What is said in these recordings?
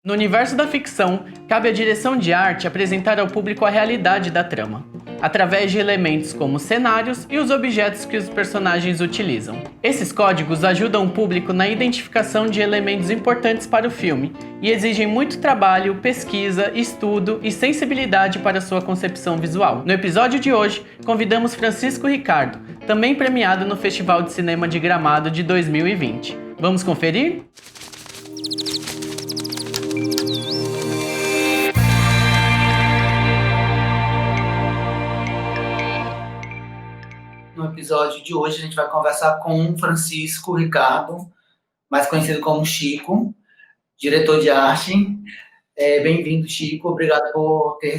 No universo da ficção, cabe à direção de arte apresentar ao público a realidade da trama, através de elementos como cenários e os objetos que os personagens utilizam. Esses códigos ajudam o público na identificação de elementos importantes para o filme e exigem muito trabalho, pesquisa, estudo e sensibilidade para sua concepção visual. No episódio de hoje, convidamos Francisco Ricardo, também premiado no Festival de Cinema de Gramado de 2020. Vamos conferir? No episódio de hoje, a gente vai conversar com Francisco Ricardo, mais conhecido como Chico, diretor de arte. Bem-vindo, Chico. Obrigado por ter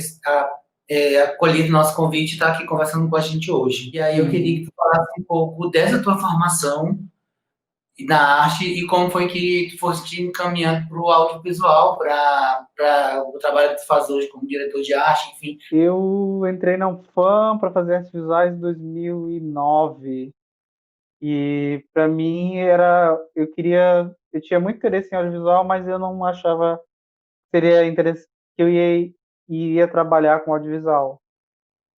acolhido nosso convite e estar aqui conversando com a gente hoje. E aí eu queria que tu falasse um pouco dessa tua formação na arte e como foi que tu foste te encaminhando para o audiovisual, para o trabalho que tu faz hoje como diretor de arte, enfim. Eu entrei na UFAM para fazer artes visuais em 2009 e para mim eu tinha muito interesse em audiovisual, mas eu não achava que seria interesse que iria trabalhar com audiovisual.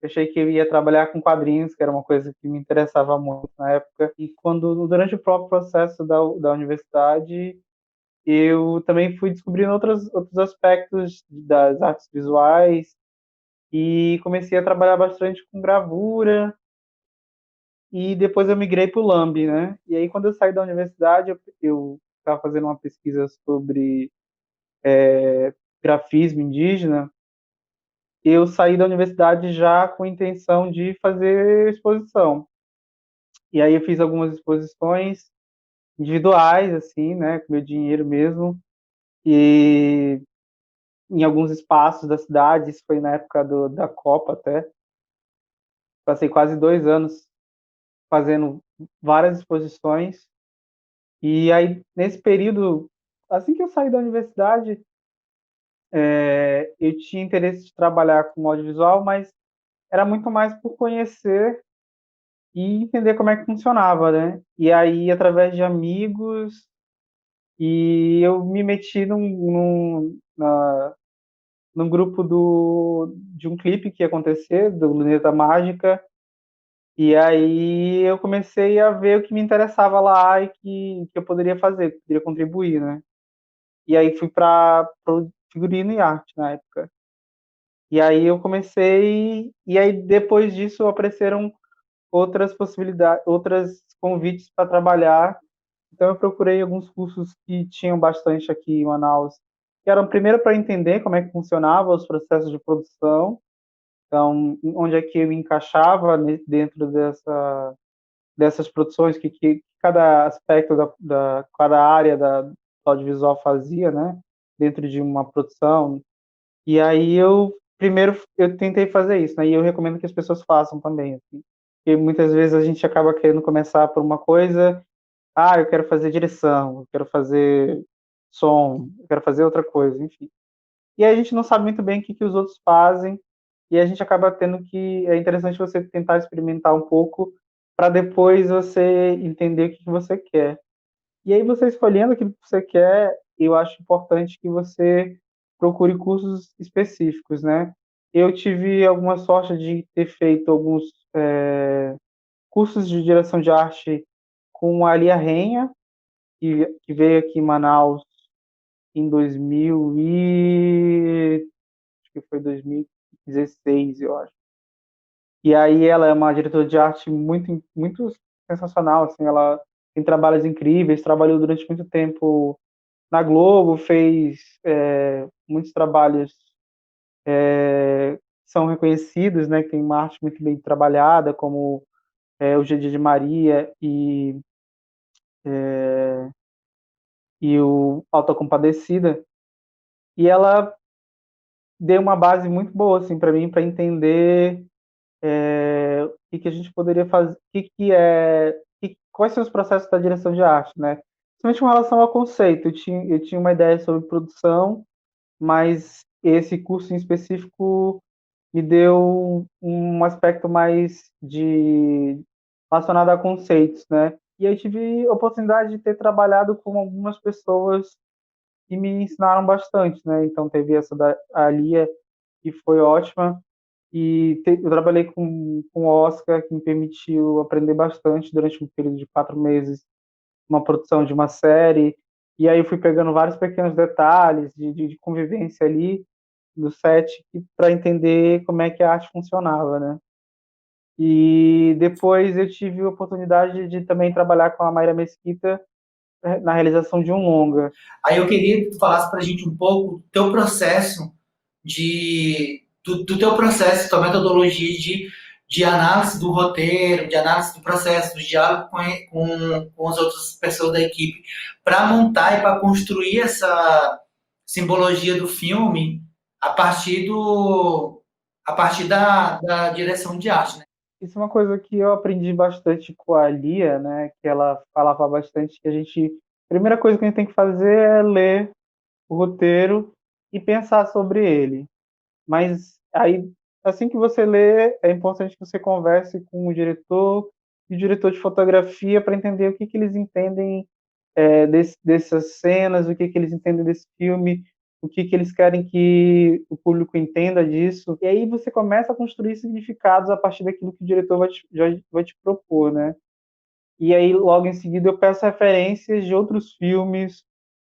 Eu achei que eu ia trabalhar com quadrinhos, que era uma coisa que me interessava muito na época. E durante o próprio processo da universidade, eu também fui descobrindo outros aspectos das artes visuais e comecei a trabalhar bastante com gravura e depois eu migrei para o Lamb, né? E aí quando eu saí da universidade eu estava fazendo uma pesquisa sobre grafismo indígena. Eu saí da universidade já com a intenção de fazer exposição. E aí eu fiz algumas exposições individuais, assim, né, com meu dinheiro mesmo, e em alguns espaços da cidade. Isso foi na época da Copa até. Passei quase 2 anos fazendo várias exposições. E aí, nesse período, assim que eu saí da universidade, eu tinha interesse de trabalhar com audiovisual, mas era muito mais por conhecer e entender como é que funcionava, né? E aí, através de amigos, e eu me meti num grupo de um clipe que ia acontecer, do Luneta Mágica. E aí eu comecei a ver o que me interessava lá e que eu poderia fazer, que poderia contribuir, né? E aí fui para figurino e arte na época. E aí eu comecei, e aí depois disso apareceram outras possibilidades, outros convites para trabalhar. Então eu procurei alguns cursos que tinham bastante aqui em Manaus, que eram primeiro para entender como é que funcionava os processos de produção, então onde é que eu me encaixava dentro dessas produções, que cada aspecto cada área do audiovisual fazia, né, dentro de uma produção. E aí primeiro eu tentei fazer isso, né, e eu recomendo que as pessoas façam também, assim, porque muitas vezes a gente acaba querendo começar por uma coisa. Eu quero fazer direção, eu quero fazer som, eu quero fazer outra coisa, enfim. E aí a gente não sabe muito bem o que os outros fazem, e a gente acaba tendo que. É interessante você tentar experimentar um pouco, para depois você entender o que você quer. E aí, você escolhendo aquilo que você quer, eu acho importante que você procure cursos específicos, né? Eu tive alguma sorte de ter feito alguns cursos de direção de arte com a Lia Renha, que veio aqui em Manaus em 2000 acho que foi 2016, eu acho. E aí ela é uma diretora de arte muito sensacional, assim. Ela tem trabalhos incríveis, trabalhou durante muito tempo na Globo, fez muitos trabalhos que são reconhecidos, né, que tem uma arte muito bem trabalhada, como o GG de Maria e o Alta Compadecida. E ela deu uma base muito boa, assim, para mim, para entender o que a gente poderia fazer, quais são os processos da direção de arte, né? Principalmente com relação ao conceito. Eu tinha uma ideia sobre produção, mas esse curso em específico me deu um aspecto mais relacionado a conceitos, né? E eu tive a oportunidade de ter trabalhado com algumas pessoas que me ensinaram bastante, né? Então teve essa da a Lia, que foi ótima, e eu trabalhei com o Oscar, que me permitiu aprender bastante durante um período de 4 meses, uma produção de uma série, e aí eu fui pegando vários pequenos detalhes de convivência ali no set para entender como é que a arte funcionava, né? E depois eu tive a oportunidade de também trabalhar com a Mayra Mesquita na realização de um longa. Aí eu queria que tu falasse para a gente um pouco do teu processo do teu processo, tua metodologia de análise do roteiro, de análise do processo, do diálogo com as outras pessoas da equipe, para montar e para construir essa simbologia do filme a partir da direção de arte, né? Isso é uma coisa que eu aprendi bastante com a Lia, né? Que ela falava bastante que a primeira coisa que a gente tem que fazer é ler o roteiro e pensar sobre ele. Mas aí, assim que você lê, é importante que você converse com o diretor e o diretor de fotografia para entender o que que eles entendem dessas cenas, o que que eles entendem desse filme, o que que eles querem que o público entenda disso. E aí você começa a construir significados a partir daquilo que o diretor vai te propor, né? E aí, logo em seguida, eu peço referências de outros filmes,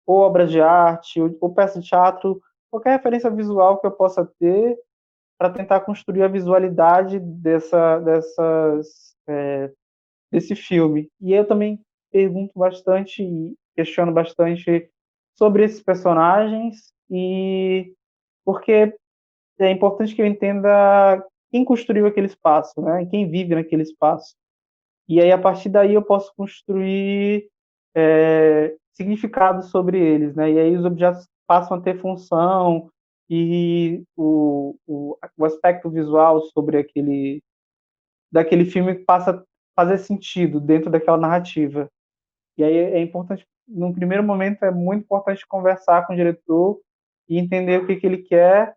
ou obras de arte, ou peças de teatro, qualquer referência visual que eu possa ter para tentar construir a visualidade desse filme. E eu também pergunto bastante e questiono bastante sobre esses personagens e porque é importante que eu entenda quem construiu aquele espaço, né? Quem vive naquele espaço. E aí, a partir daí, eu posso construir significados sobre eles, né? E aí os objetos passam a ter função e o aspecto visual sobre daquele filme passa a fazer sentido dentro daquela narrativa. E aí é importante, num primeiro momento, é muito importante conversar com o diretor e entender o que ele quer.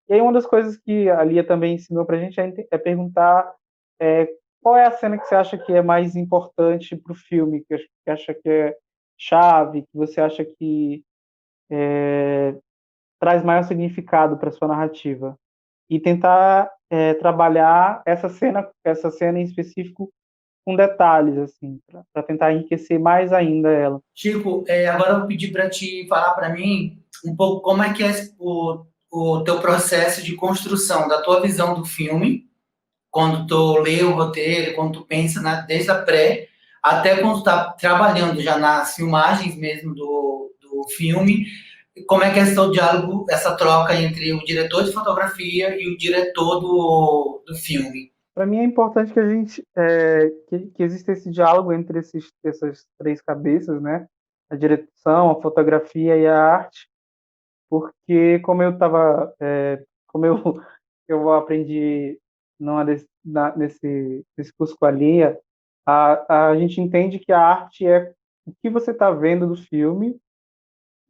E aí uma das coisas que a Lia também ensinou para a gente é perguntar é, qual é a cena que você acha que é mais importante para o filme, que acha que é chave, que você acha que traz maior significado para sua narrativa. E tentar trabalhar essa cena em específico com detalhes, assim, para tentar enriquecer mais ainda ela. Chico, agora eu vou pedir para te falar para mim um pouco como é que é o teu processo de construção da tua visão do filme, quando tu lê o roteiro, quando tu pensa desde a pré, até quando tu tá trabalhando já nas filmagens mesmo do filme, como é que é esse teu diálogo, essa troca entre o diretor de fotografia e o diretor do filme? Para mim é importante que a gente que exista esse diálogo entre essas três cabeças, né? A direção, a fotografia e a arte, porque como eu aprendi nesse curso com a Lia, a gente entende que a arte é o que você está vendo do filme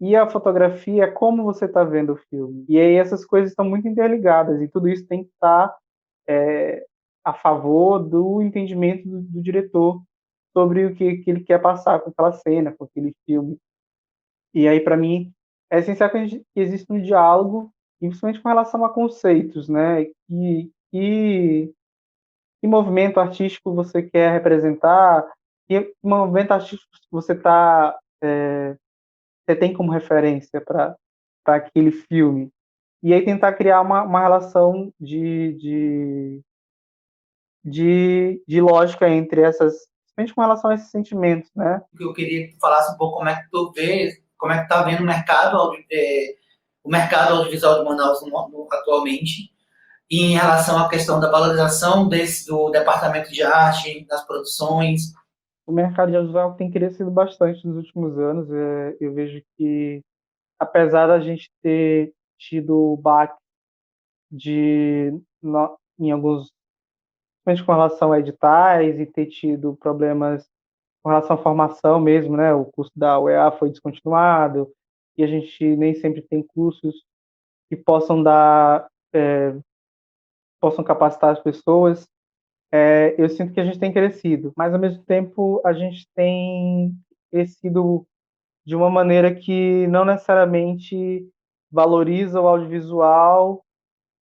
e a fotografia é como você está vendo o filme. E aí essas coisas estão muito interligadas e tudo isso tem que estar a favor do entendimento do diretor sobre o que ele quer passar com aquela cena, com aquele filme. E aí, para mim, é essencial que exista um diálogo, principalmente com relação a conceitos, né? Que movimento artístico você quer representar, que movimento artístico você tem como referência para aquele filme. E aí tentar criar uma relação de lógica entre principalmente com relação a esses sentimentos, né? Eu queria que tu falasse um pouco como é que tu vê, como é que tá vendo o mercado audiovisual de Manaus atualmente, e em relação à questão da valorização do departamento de arte, das produções. O mercado de audiovisual tem crescido bastante nos últimos anos. Eu vejo que, apesar da gente ter tido o baque em alguns, principalmente com relação a editais, e ter tido problemas com relação à formação mesmo, né? O curso da UEA foi descontinuado e a gente nem sempre tem cursos que possam capacitar as pessoas. Eu sinto que a gente tem crescido, mas ao mesmo tempo a gente tem crescido de uma maneira que não necessariamente valoriza o audiovisual,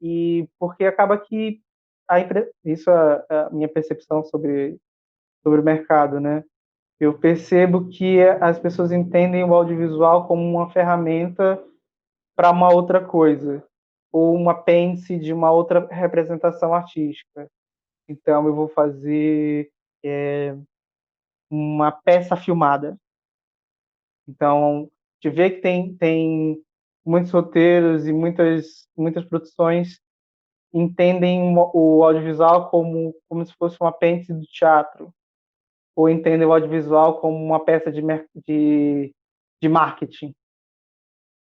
e porque acaba que isso é a minha percepção sobre o mercado, né? Eu percebo que as pessoas entendem o audiovisual como uma ferramenta para uma outra coisa, ou um apêndice de uma outra representação artística. Então, eu vou fazer uma peça filmada. Então, te vê que tem muitos roteiros e muitas produções entendem o audiovisual como se fosse um apêndice do teatro, ou entendem o audiovisual como uma peça de marketing.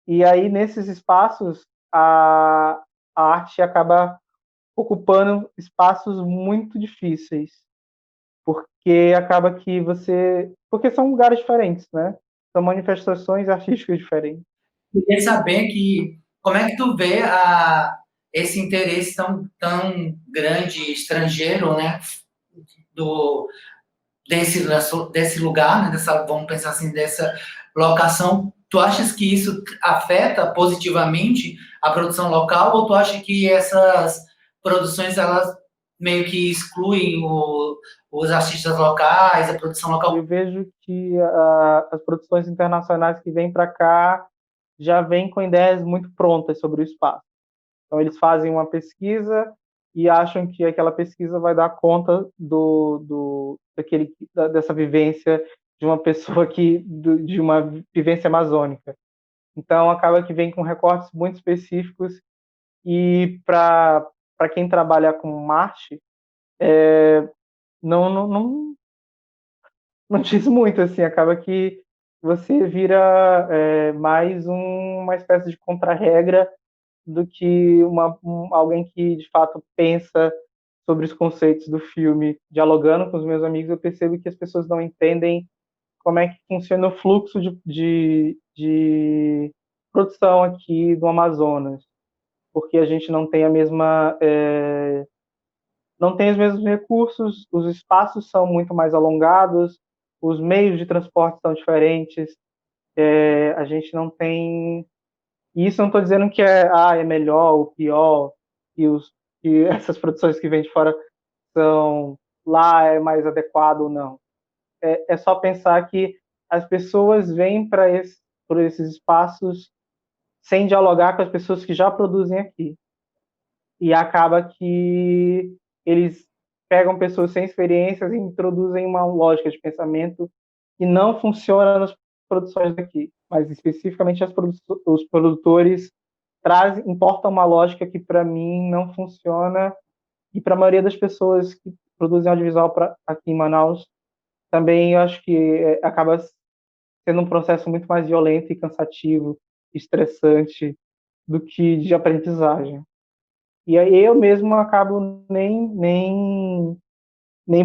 E aí, nesses espaços, a arte acaba ocupando espaços muito difíceis, porque acaba que porque são lugares diferentes, né? São manifestações artísticas diferentes. Queria saber como é que tu vê esse interesse tão grande estrangeiro, né, do, desse lugar, né, vamos pensar assim, dessa locação. Tu achas que isso afeta positivamente a produção local, ou tu acha que essas produções elas meio que excluem os artistas locais, a produção local? Eu vejo que as produções internacionais que vêm para cá já vêm com ideias muito prontas sobre o espaço. Então, eles fazem uma pesquisa e acham que aquela pesquisa vai dar conta dessa vivência de uma pessoa de uma vivência amazônica. Então, acaba que vem com recortes muito específicos, e para quem trabalha com arte, não, não diz muito, assim, acaba que você vira mais uma espécie de contra-regra do que alguém que de fato pensa sobre os conceitos do filme. Dialogando com os meus amigos, eu percebo que as pessoas não entendem como é que funciona o fluxo de produção aqui do Amazonas, porque a gente não tem os mesmos recursos, os espaços são muito mais alongados, os meios de transporte são diferentes, a gente não tem. E isso não estou dizendo que é melhor ou pior, que essas produções que vêm de fora são lá é mais adequado ou não. É só pensar que as pessoas vêm por esses espaços sem dialogar com as pessoas que já produzem aqui. E acaba que eles pegam pessoas sem experiências e introduzem uma lógica de pensamento que não funciona nas produções daqui, mas especificamente os produtores importam uma lógica que para mim não funciona, e para a maioria das pessoas que produzem audiovisual aqui em Manaus também eu acho que acaba sendo um processo muito mais violento e cansativo, estressante do que de aprendizagem. E aí eu mesmo acabo nem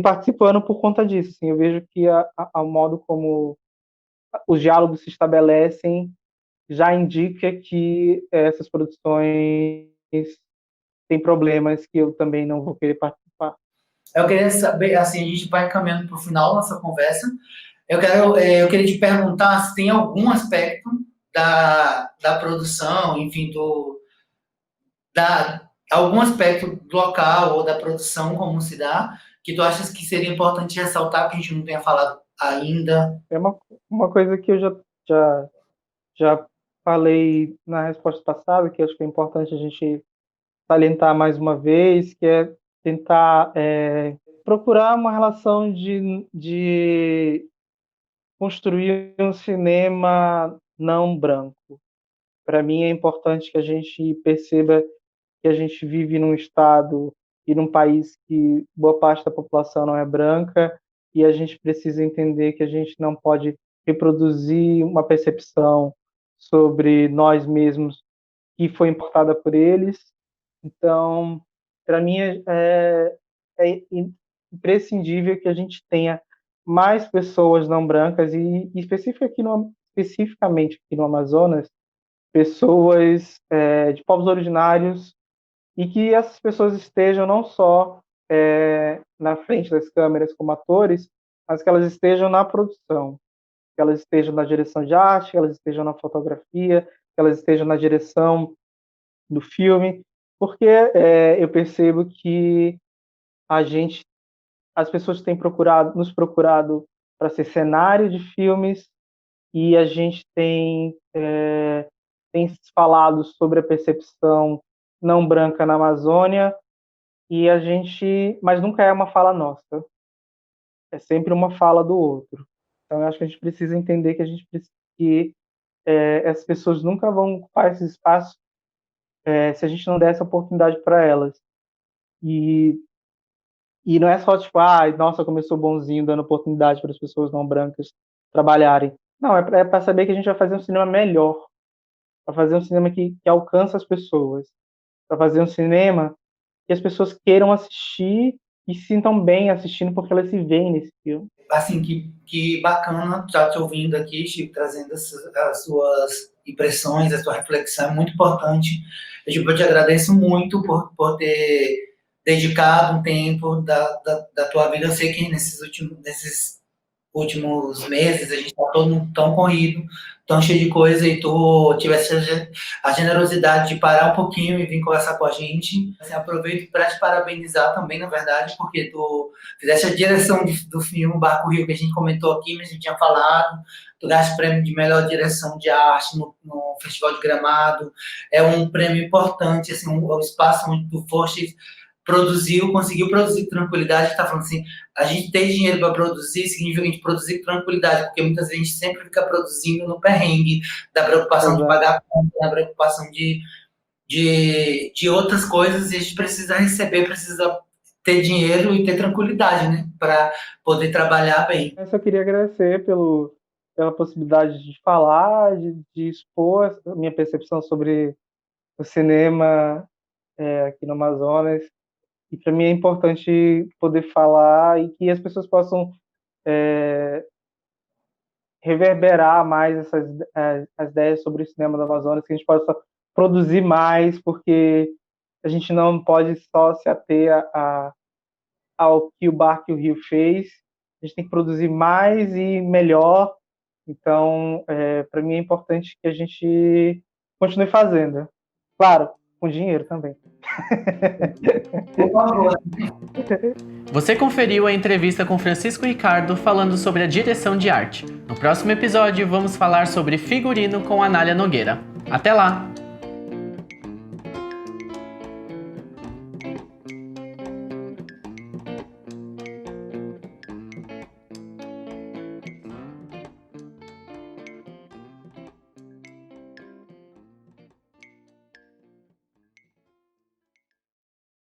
participando por conta disso. Assim, eu vejo que o modo como os diálogos se estabelecem já indica que essas produções têm problemas que eu também não vou querer participar. Eu queria saber, assim, a gente vai caminhando para o final da nossa conversa. Eu queria te perguntar se tem algum aspecto da produção, enfim, algum aspecto local ou da produção, como se dá, que tu achas que seria importante ressaltar, que a gente não tenha falado ainda? É uma coisa que eu já, já falei na resposta passada, que acho que é importante a gente salientar mais uma vez, que é tentar procurar uma relação de construir um cinema não branco. Para mim é importante que a gente perceba que a gente vive num estado e num país que boa parte da população não é branca, e a gente precisa entender que a gente não pode reproduzir uma percepção sobre nós mesmos que foi importada por eles. Então, para mim é imprescindível que a gente tenha mais pessoas não brancas, e especificamente aqui no Amazonas, pessoas de povos originários, e que essas pessoas estejam não só na frente das câmeras como atores, mas que elas estejam na produção. que elas estejam na direção de arte, que elas estejam na fotografia, que elas estejam na direção do filme, porque eu percebo que as pessoas têm nos procurado para ser cenário de filmes, e a gente tem falado sobre a percepção não branca na Amazônia, mas nunca é uma fala nossa, é sempre uma fala do outro. Então eu acho que a gente precisa entender que essas pessoas nunca vão ocupar esse espaço se a gente não der essa oportunidade para elas. E não é só tipo, nossa, como eu sou bonzinho dando oportunidade para as pessoas não brancas trabalharem. Não, é para saber que a gente vai fazer um cinema melhor, para fazer um cinema que alcança as pessoas, para fazer um cinema que as pessoas queiram assistir e se sintam bem assistindo porque elas se veem nesse filme. Assim, que bacana estar te ouvindo aqui, Chico, trazendo as suas impressões, a sua reflexão, é muito importante. Eu te agradeço muito por ter dedicado um tempo da tua vida. Eu sei que nesses últimos meses a gente está todo mundo tão corrido, tão cheio de coisa, e tu tivesse a generosidade de parar um pouquinho e vir conversar com a gente. Assim, aproveito para te parabenizar também, na verdade, porque tu fizeste a direção do filme Barco Rio, que a gente comentou aqui, mas a gente tinha falado. Tu ganhaste prêmio de melhor direção de arte no Festival de Gramado. É um prêmio importante, assim, o espaço onde tu foste, conseguiu produzir tranquilidade. Está falando assim, a gente ter dinheiro para produzir significa a gente produzir com tranquilidade, porque muitas vezes a gente sempre fica produzindo no perrengue, da preocupação de pagar a conta, da preocupação de outras coisas, e a gente precisa receber, precisa ter dinheiro e ter tranquilidade, né, para poder trabalhar bem. Eu só queria agradecer pela possibilidade de falar, de expor a minha percepção sobre o cinema aqui no Amazonas. E para mim é importante poder falar e que as pessoas possam reverberar mais as ideias sobre o cinema do Amazonas, que a gente possa produzir mais, porque a gente não pode só se ater ao que o Barco e o Rio fez, a gente tem que produzir mais e melhor. Então, para mim é importante que a gente continue fazendo. Claro, com dinheiro também. Por favor. Você conferiu a entrevista com Francisco Ricardo falando sobre a direção de arte. No próximo episódio, vamos falar sobre figurino com Anália Nogueira. Até lá!